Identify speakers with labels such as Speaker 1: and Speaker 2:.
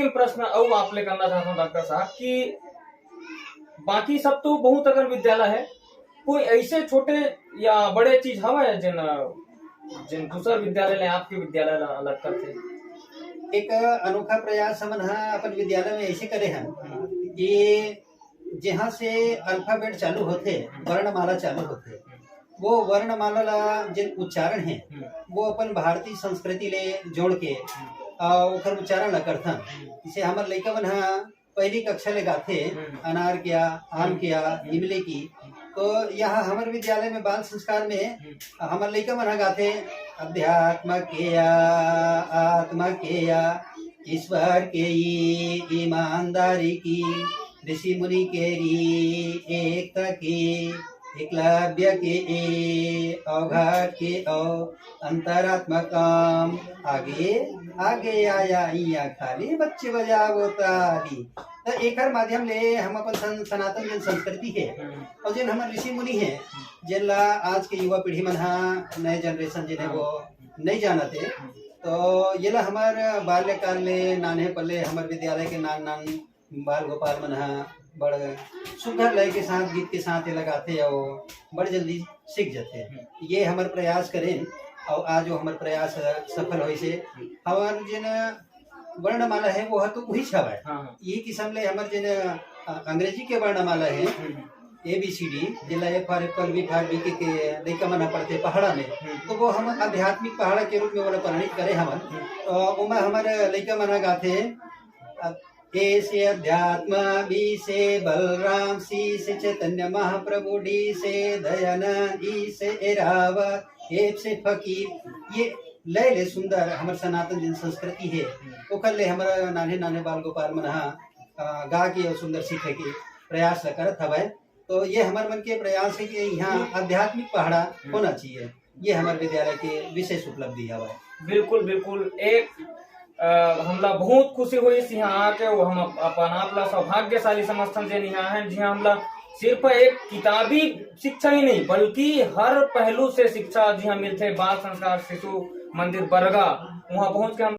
Speaker 1: अंतिम प्रश्न और आपले करना चाहता हूँ डॉक्टर साहब कि बाकी सब तो बहुत अगर विद्यालय है, कोई ऐसे छोटे या बड़े चीज हवा जिन जिन दूसर विद्यालय ले आपके विद्यालय ला अलग करते।
Speaker 2: एक अनोखा प्रयास हमन हा अपन विद्यालय में ऐसे करे हैं कि जहाँ से अल्फाबेट चालू होते, वर्णमाला चालू होते, वो वर्णमाला ला जिन उच्चारण है वो अपन भारतीय संस्कृति ले जोड़ के ओखर उच्चारण ला करथन। इसे हमर लइका मन हा पहली कक्षा ले गाथे अनार किया, आम किया, इमली की। तो यहाँ हमारे विद्यालय में बाल संस्कार में हमारे लइका मन हा गाथे अध्यात्म केया, आत्मा केया, ईश्वर के ईमानदारी की, ऋषि मुनि के एकता की, एकलव्य के अवघात के अंतरात्मा काम, आगे आगे आया इया खाली बच्चे बजावो ताली। तो एकर माध्यम ले हम अपन सनातन जन संस्कृति है और जिन हमारे ऋषि मुनि है जिनला आज के युवा पीढ़ी मन हा नए जनरेशन जिन्हें वो नहीं जानते, तो ये ला हमार बाल्यकाल ले नाने पल्ले हमारे विद्यालय के नान नान बाल गोपाल मन हा बड़ सुंदर लय के साथ गीत के साथ ये लगाते और बड़ जल्दी सीख जाते। ये हमारे प्रयास करें और आज वो हमारे प्रयास सफल हो से हमार जिन वर्णमाला है वो तो वही छावा है। ये किस्म ले हमारे जिन अंग्रेजी के वर्णमाला है ABCD जिला FR B के लइका मना पढ़ते पहाड़ा में, तो वो हम आध्यात्मिक पहाड़ा के रूप में वो परिणित करे हमन। तो उमा हमारे लइका मना गाथे ए से अध्यात्म, बी से बलराम, सी से चैतन्य महाप्रभु, डी से दयानंद, ई से एरावत, एफ से फकीर। ये लय ले सुंदर हमारे सनातन जन संस्कृति है ओखर ले हमारा नाने नाने बाल गोपाल मन हा गा के और सुंदर सीखे के प्रयास करत हवे। तो ये हमारे मन के प्रयास है कि यहाँ आध्यात्मिक पहाड़ा होना चाहिए। ये हमारे विद्यालय के विशेष उपलब्धि हवे।
Speaker 1: बिल्कुल बिल्कुल। एक हमला बहुत खुशी हुई यहाँ आके, वो हम अपन आपला सौभाग्यशाली समर्थन से यहाँ है जहाँ हमला सिर्फ एक किताबी शिक्षा ही नहीं बल्कि हर पहलू से शिक्षा जहाँ मिलते। बाल संस्कार शिशु मंदिर बरगा वहाँ पहुँच के हम